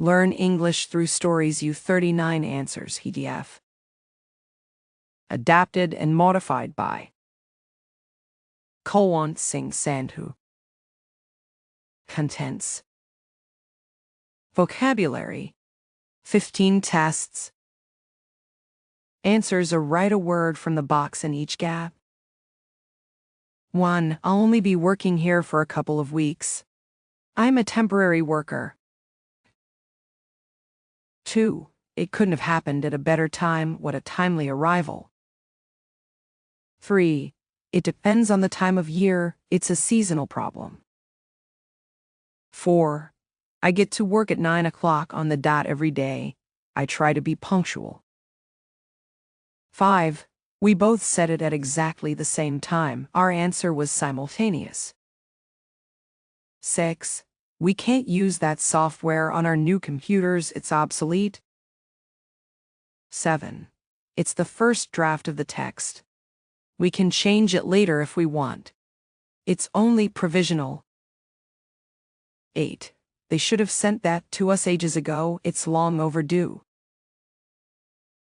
Learn English through Stories U39 Answers PDF. Adapted and modified by Kulwant Singh Sandhu. Contents: Vocabulary, 15 tests. Answers are write a word from the box in each gap. 1. I'll only be working here for a couple of weeks. I'm a temporary worker. 2. It couldn't have happened at a better time. What a timely arrival. 3. It depends on the time of year. It's a seasonal problem. 4. I get to work at 9 o'clock on the dot every day. I try to be punctual. 5. We both said it at exactly the same time. Our answer was simultaneous. 6. We can't use that software on our new computers. It's obsolete. 7. It's the first draft of the text. We can change it later if we want. It's only provisional. 8. They should have sent that to us ages ago. It's long overdue.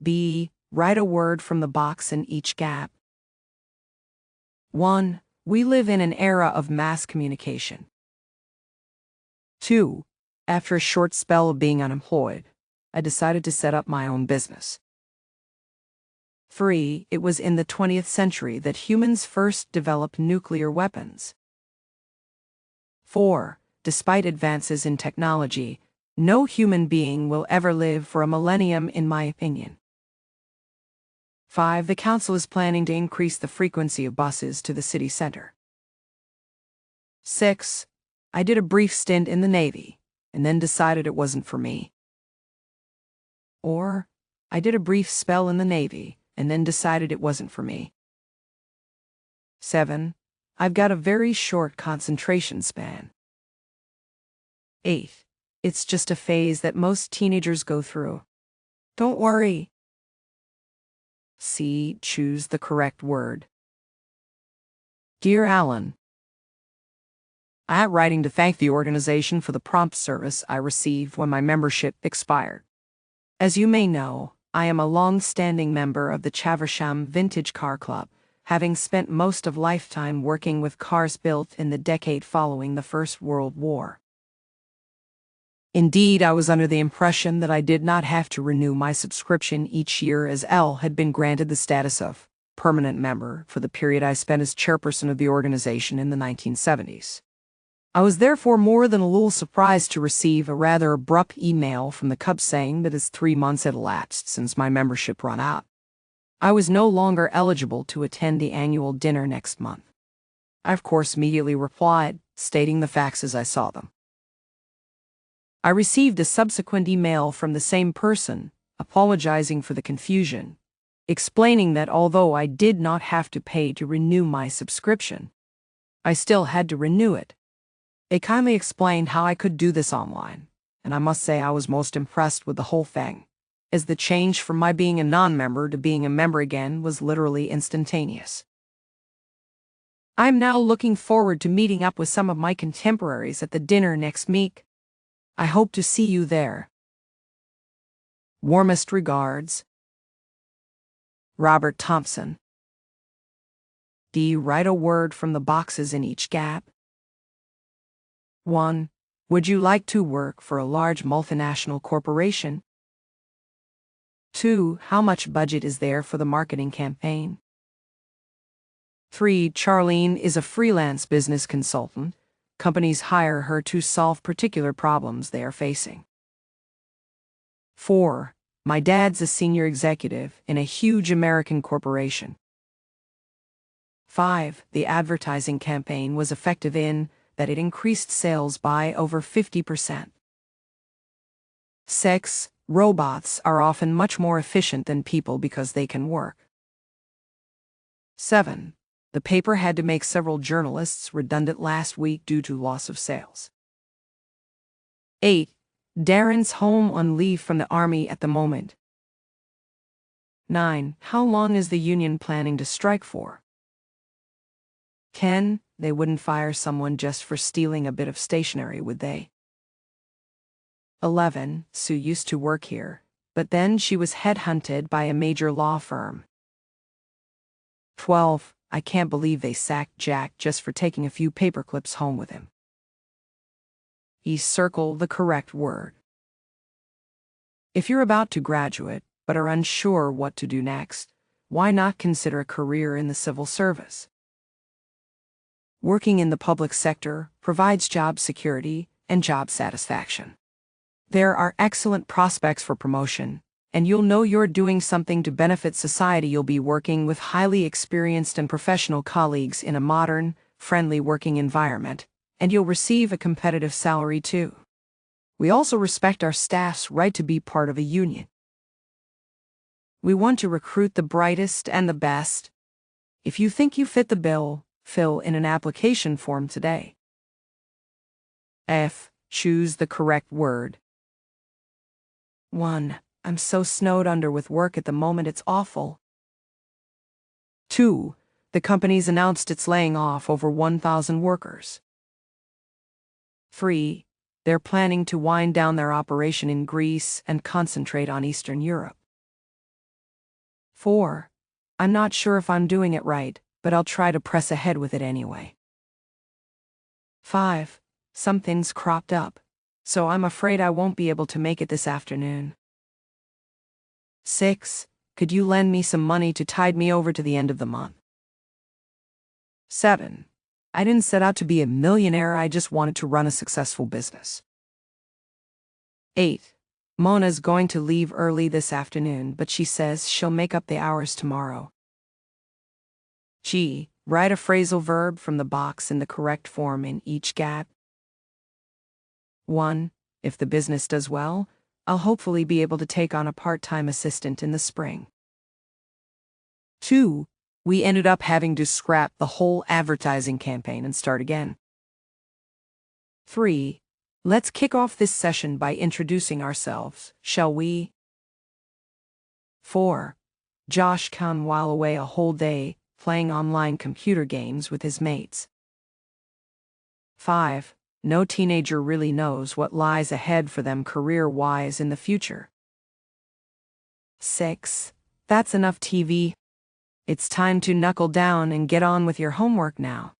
B. Write a word from the box in each gap. 1. We live in an era of mass communication. 2. After a short spell of being unemployed, I decided to set up my own business. 3. It was in the 20th century that humans first developed nuclear weapons. 4. Despite advances in technology, no human being will ever live for a millennium, in my opinion. 5. The council is planning to increase the frequency of buses to the city center. 6. I did a brief stint in the Navy, and then decided it wasn't for me. Or, I did a brief spell in the Navy, and then decided it wasn't for me. 7. I've got a very short concentration span. 8. It's just a phase that most teenagers go through. Don't worry. C. Choose the correct word. Dear Alan, I am writing to thank the organization for the prompt service I received when my membership expired. As you may know, I am a long-standing member of the Caversham Vintage Car Club, having spent most of lifetime working with cars built in the decade following the First World War. Indeed, I was under the impression that I did not have to renew my subscription each year, as L had been granted the status of permanent member for the period I spent as chairperson of the organization in the 1970s. I was therefore more than a little surprised to receive a rather abrupt email from the club saying that as 3 months had elapsed since my membership run out, I was no longer eligible to attend the annual dinner next month. I, of course, immediately replied, stating the facts as I saw them. I received a subsequent email from the same person, apologizing for the confusion, explaining that although I did not have to pay to renew my subscription, I still had to renew it. They kindly explained how I could do this online, and I must say I was most impressed with the whole thing, as the change from my being a non-member to being a member again was literally instantaneous. I am now looking forward to meeting up with some of my contemporaries at the dinner next week. I hope to see you there. Warmest regards, Robert Thompson. D. Write a word from the boxes in each gap. 1. Would you like to work for a large multinational corporation? 2. How much budget is there for the marketing campaign? 3. Charlene is a freelance business consultant. Companies hire her to solve particular problems they are facing. 4. My dad's a senior executive in a huge American corporation. 5. The advertising campaign was effective in that it increased sales by over 50%. 6. Robots are often much more efficient than people because they can work. 7. The paper had to make several journalists redundant last week due to loss of sales. 8. Darren's home on leave from the Army at the moment. 9. How long is the union planning to strike for? 10. They wouldn't fire someone just for stealing a bit of stationery, would they? 11. Sue used to work here, but then she was headhunted by a major law firm. 12. I can't believe they sacked Jack just for taking a few paperclips home with him. Circle the correct word. If you're about to graduate but are unsure what to do next, why not consider a career in the civil service? Working in the public sector provides job security and job satisfaction. There are excellent prospects for promotion, and you'll know you're doing something to benefit society. You'll be working with highly experienced and professional colleagues in a modern, friendly working environment, and you'll receive a competitive salary too. We also respect our staff's right to be part of a union. We want to recruit the brightest and the best. If you think you fit the bill, fill in an application form today. F. Choose the correct word. 1. I'm so snowed under with work at the moment it's awful. 2. The company's announced it's laying off over 1,000 workers. 3. They're planning to wind down their operation in Greece and concentrate on Eastern Europe. 4. I'm not sure if I'm doing it right, but I'll try to press ahead with it anyway. 5. Something's cropped up, so I'm afraid I won't be able to make it this afternoon. 6. Could you lend me some money to tide me over to the end of the month? 7. I didn't set out to be a millionaire, I just wanted to run a successful business. 8. Mona's going to leave early this afternoon, but she says she'll make up the hours tomorrow. G. Write a phrasal verb from the box in the correct form in each gap. 1. If the business does well, I'll hopefully be able to take on a part-time assistant in the spring. 2. We ended up having to scrap the whole advertising campaign and start again. 3. Let's kick off this session by introducing ourselves, shall we? 4. Josh can while away a whole day playing online computer games with his mates. 5. No teenager really knows what lies ahead for them career-wise in the future. 6. That's enough TV. It's time to knuckle down and get on with your homework now.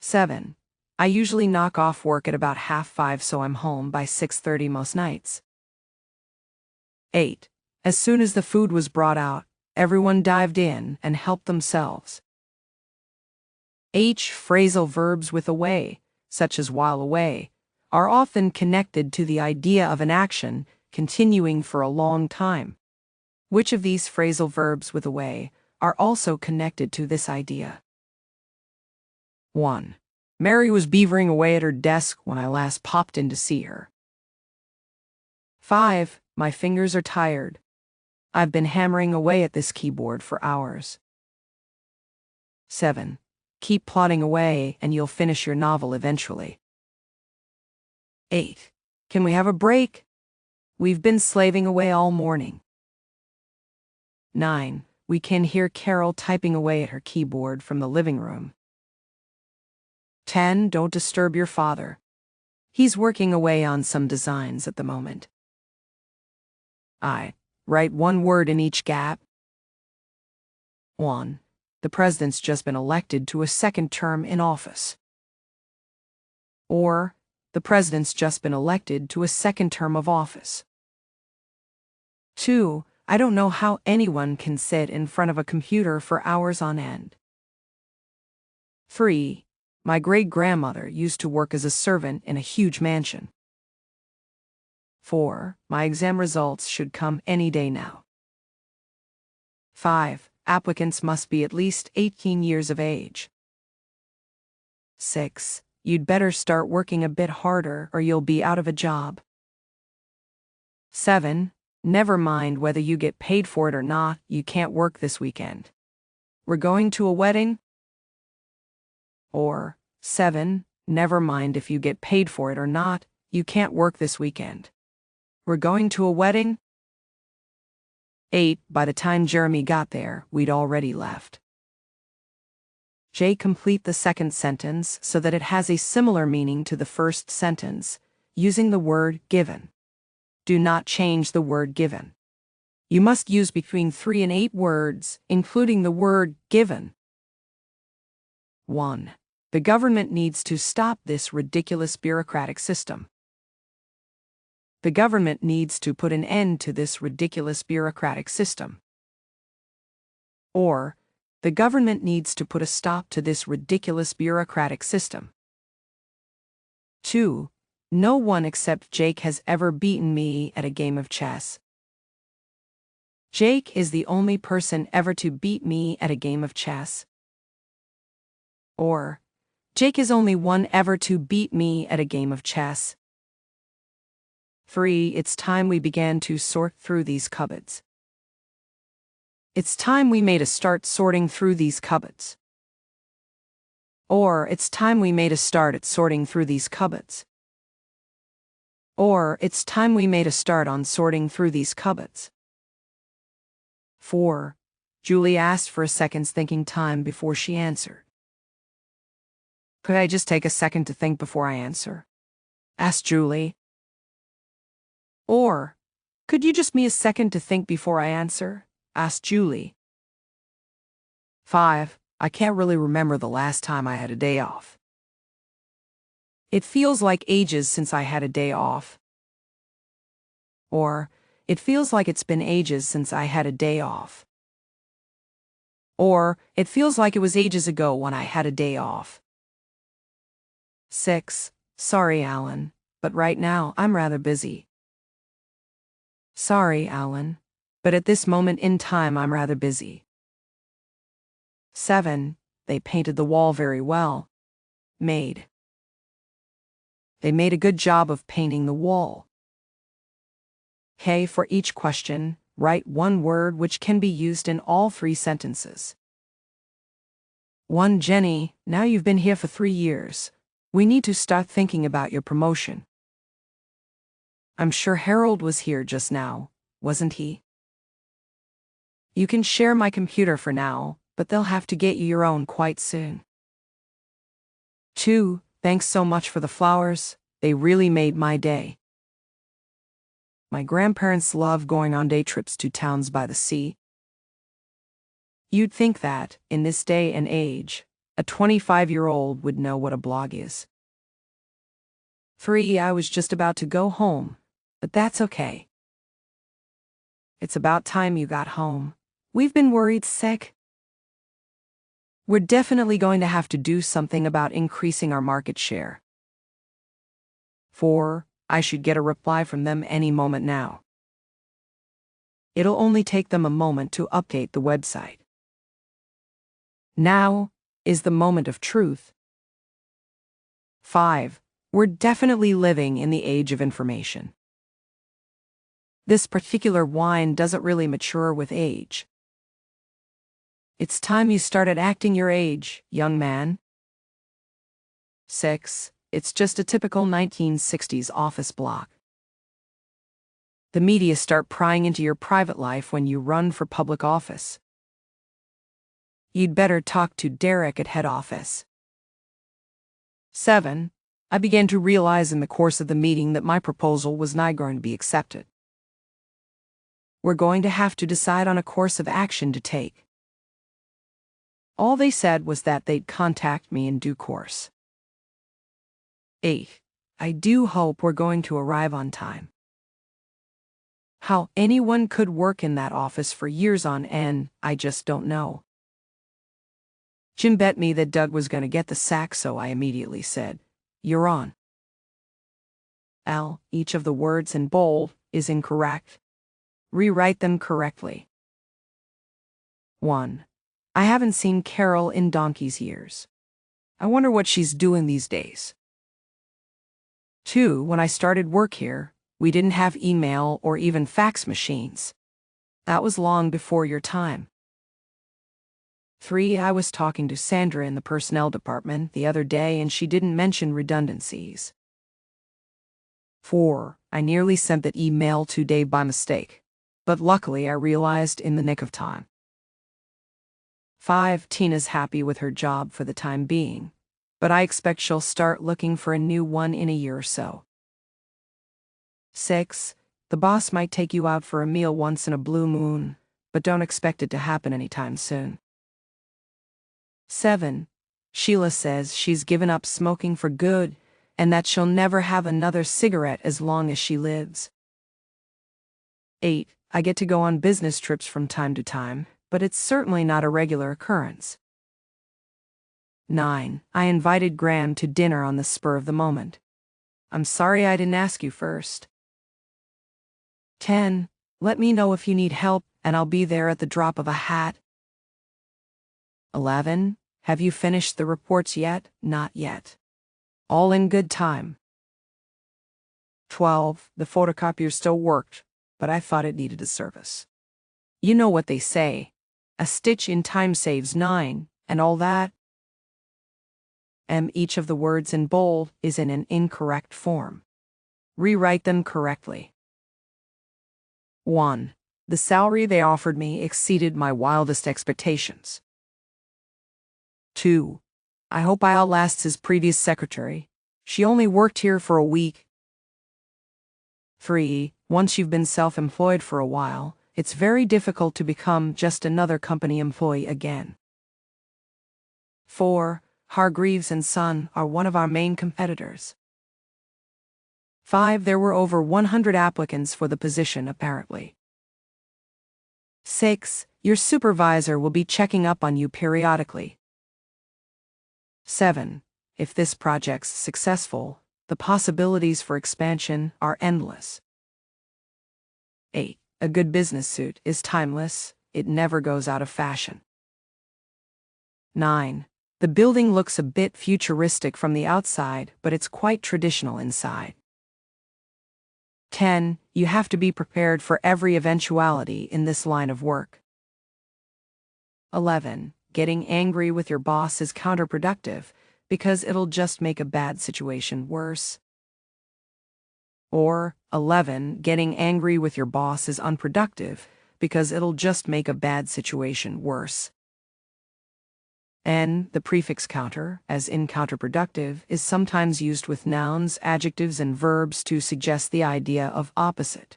7. I usually knock off work at about 5:30, so I'm home by 6:30 most nights. 8. As soon as the food was brought out, everyone dived in and helped themselves. H. Phrasal verbs with away, such as while away, are often connected to the idea of an action continuing for a long time. Which of these phrasal verbs with away are also connected to this idea? 1. Mary was beavering away at her desk when I last popped in to see her. 5. My fingers are tired. I've been hammering away at this keyboard for hours. 7. Keep plodding away and you'll finish your novel eventually. 8. Can we have a break? We've been slaving away all morning. 9. We can hear Carol typing away at her keyboard from the living room. 10. Don't disturb your father. He's working away on some designs at the moment. I. Write one word in each gap. 1. The president's just been elected to a second term in office. Or, the president's just been elected to a second term of office. 2. I don't know how anyone can sit in front of a computer for hours on end. 3. My great-grandmother used to work as a servant in a huge mansion. 4. My exam results should come any day now. 5. Applicants must be at least 18 years of age. 6. You'd better start working a bit harder or you'll be out of a job. 7. Never mind whether you get paid for it or not, you can't work this weekend. We're going to a wedding? Or, 7. Never mind if you get paid for it or not, you can't work this weekend. We're going to a wedding? 8. By the time Jeremy got there, we'd already left. J. Complete the second sentence so that it has a similar meaning to the first sentence, Using the word given. Do not change the word given. You must use between 3 and 8 words, including the word given. 1. The government needs to stop this ridiculous bureaucratic system. The government needs to put an end to this ridiculous bureaucratic system. Or, the government needs to put a stop to this ridiculous bureaucratic system. 2. No one except Jake has ever beaten me at a game of chess. Jake is the only person ever to beat me at a game of chess. Or, Jake is only one ever to beat me at a game of chess. 3. It's time we began to sort through these cupboards. It's time we made a start sorting through these cupboards. Or, it's time we made a start at sorting through these cupboards. Or, it's time we made a start on sorting through these cupboards. 4. Julie asked for a second's thinking time before she answered. Could I just take a second to think before I answer? Asked Julie. Or, could you just me a second to think before I answer? Asked Julie. 5. I can't really remember the last time I had a day off. It feels like ages since I had a day off. Or, it feels like it's been ages since I had a day off. Or, it feels like it was ages ago when I had a day off. 6. Sorry, Alan, but right now I'm rather busy. Sorry, Alan, but at this moment in time I'm rather busy. 7. They painted the wall very well. Made. They made a good job of painting the wall. K. For each question, write one word which can be used in all 3 sentences. 1. Jenny, now you've been here for 3 years. We need to start thinking about your promotion. I'm sure Harold was here just now, wasn't he? You can share my computer for now, but they'll have to get you your own quite soon. 2. Thanks so much for the flowers, they really made my day. My grandparents love going on day trips to towns by the sea. You'd think that, in this day and age, a 25-year-old would know what a blog is. 3. I was just about to go home, but that's okay. It's about time you got home. We've been worried sick. We're definitely going to have to do something about increasing our market share. 4. I should get a reply from them any moment now. It'll only take them a moment to update the website. Now is the moment of truth. 5. We're definitely living in the age of information. This particular wine doesn't really mature with age. It's time you started acting your age, young man. 6. It's just a typical 1960s office block. The media start prying into your private life when you run for public office. You'd better talk to Derek at head office. 7. I began to realize in the course of the meeting that my proposal was not going to be accepted. We're going to have to decide on a course of action to take. All they said was that they'd contact me in due course. 8. I do hope we're going to arrive on time. How anyone could work in that office for years on end, I just don't know. Jim bet me that Doug was going to get the sack, so I immediately said, "You're on." L. Each of the words in bold is incorrect. Rewrite them correctly. 1. I haven't seen Carol in donkey's years. I wonder what she's doing these days. 2. When I started work here, we didn't have email or even fax machines. That was long before your time. 3. I was talking to Sandra in the personnel department the other day and she didn't mention redundancies. 4. I nearly sent that email to Dave by mistake, but luckily I realized in the nick of time. 5. Tina's happy with her job for the time being, but I expect she'll start looking for a new one in a year or so. 6. The boss might take you out for a meal once in a blue moon, but don't expect it to happen anytime soon. 7. Sheila says she's given up smoking for good and that she'll never have another cigarette as long as she lives. 8. I get to go on business trips from time to time, but it's certainly not a regular occurrence. 9. I invited Graham to dinner on the spur of the moment. I'm sorry I didn't ask you first. 10. Let me know if you need help, and I'll be there at the drop of a hat. 11. Have you finished the reports yet? Not yet. All in good time. 12. The photocopier still worked, but I thought it needed a service. You know what they say. A stitch in time saves 9, and all that. Each of the words in bold is in an incorrect form. Rewrite them correctly. 1. The salary they offered me exceeded my wildest expectations. 2. I hope I outlast his previous secretary. She only worked here for a week. 3. Once you've been self-employed for a while, it's very difficult to become just another company employee again. 4. Hargreaves & Son are one of our main competitors. 5. There were over 100 applicants for the position, apparently. 6. Your supervisor will be checking up on you periodically. 7. If this project's successful, the possibilities for expansion are endless. 8. A good business suit is timeless, it never goes out of fashion. 9. The building looks a bit futuristic from the outside, but it's quite traditional inside. 10. You have to be prepared for every eventuality in this line of work. 11. Getting angry with your boss is counterproductive because it'll just make a bad situation worse. Or 11. Getting angry with your boss is unproductive because it'll just make a bad situation worse. N, the prefix counter, as in counterproductive, is sometimes used with nouns, adjectives, and verbs to suggest the idea of opposite.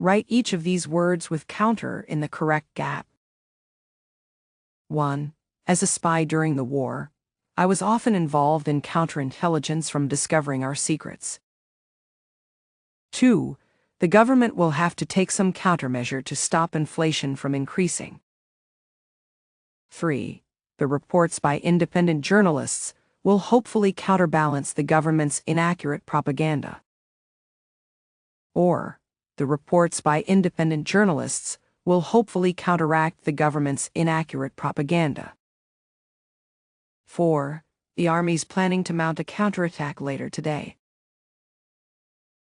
Write each of these words with counter in the correct gap. 1. As a spy during the war, I was often involved in counterintelligence from discovering our secrets. 2. The government will have to take some countermeasure to stop inflation from increasing. 3. The reports by independent journalists will hopefully counterbalance the government's inaccurate propaganda. Or, the reports by independent journalists will hopefully counteract the government's inaccurate propaganda. 4. The Army's planning to mount a counterattack later today.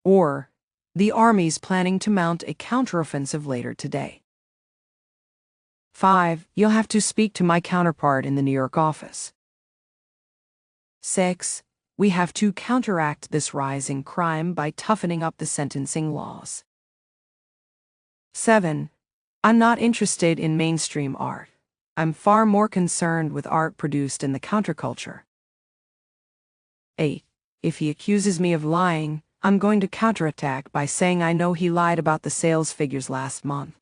Or, the Army's planning to mount a counteroffensive later today. 5. You'll have to speak to my counterpart in the New York office. 6. We have to counteract this rise in crime by toughening up the sentencing laws. 7. I'm not interested in mainstream art. I'm far more concerned with art produced in the counterculture. 8. If he accuses me of lying, I'm going to counterattack by saying I know he lied about the sales figures last month.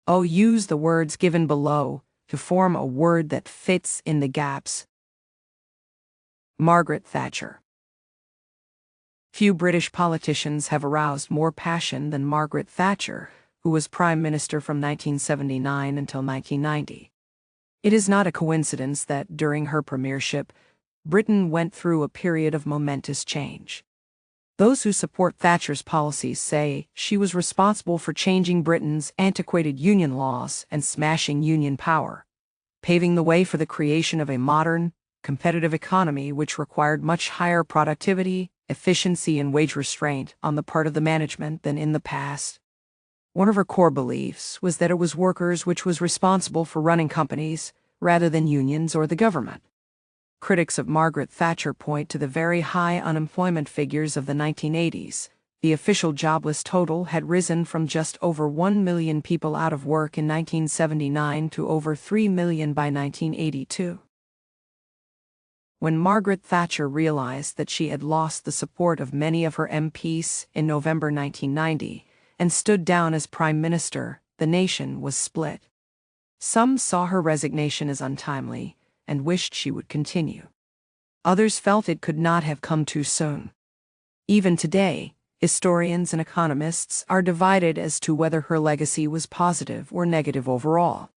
Use the words given below to form a word that fits in the gaps. Margaret Thatcher. Few British politicians have aroused more passion than Margaret Thatcher, who was Prime Minister from 1979 until 1990. It is not a coincidence that during her premiership, Britain went through a period of momentous change. Those who support Thatcher's policies say she was responsible for changing Britain's antiquated union laws and smashing union power, paving the way for the creation of a modern, competitive economy which required much higher productivity, efficiency, and wage restraint on the part of the management than in the past. One of her core beliefs was that it was workers which was responsible for running companies, rather than unions or the government. Critics of Margaret Thatcher point to the very high unemployment figures of the 1980s. The official jobless total had risen from just over 1 million people out of work in 1979 to over 3 million by 1982. When Margaret Thatcher realized that she had lost the support of many of her MPs in November 1990 and stood down as Prime Minister, the nation was split. Some saw her resignation as untimely and wished she would continue. Others felt it could not have come too soon. Even today, historians and economists are divided as to whether her legacy was positive or negative overall.